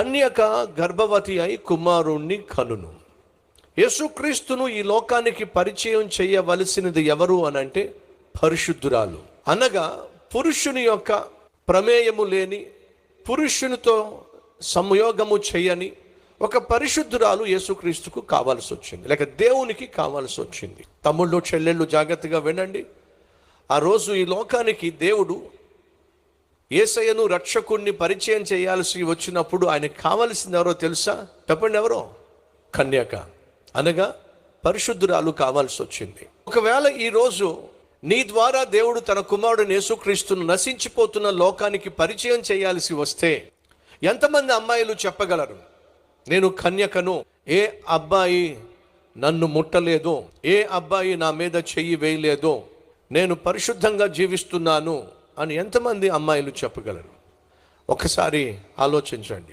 కన్యక గర్భవతి అయి కుమారుణ్ణి కనును. యేసుక్రీస్తును ఈ లోకానికి పరిచయం చేయవలసినది ఎవరు అనంటే పరిశుద్ధురాలు, అనగా పురుషుని యొక్క ప్రమేయము లేని, పురుషునితో సంయోగము చేయని ఒక పరిశుద్ధురాలు యేసుక్రీస్తుకు కావాల్సి వచ్చింది, లేక దేవునికి కావాల్సి వచ్చింది. తమ్ముళ్ళు చెల్లెళ్ళు జాగ్రత్తగా వినండి. ఆ రోజు ఈ లోకానికి దేవుడు యేసయ్యను రక్షకుణ్ణి పరిచయం చేయాల్సి వచ్చినప్పుడు ఆయనకు కావలసింది ఎవరో తెలుసా? చెప్పండి, ఎవరో? కన్యక, అనగా పరిశుద్ధురాలు కావాల్సి వచ్చింది. ఒకవేళ ఈరోజు నీ ద్వారా దేవుడు తన కుమారుడు యేసుక్రీస్తును నశించిపోతున్న లోకానికి పరిచయం చేయాల్సి వస్తే ఎంతమంది అమ్మాయిలు చెప్పగలరు, నేను కన్యకను, ఏ అబ్బాయి నన్ను ముట్టలేదు, ఏ అబ్బాయి నా మీద చెయ్యి వేయలేదు, నేను పరిశుద్ధంగా జీవిస్తున్నాను అని ఎంతమంది అమ్మాయిలు చెప్పగలరు? ఒకసారి ఆలోచించండి.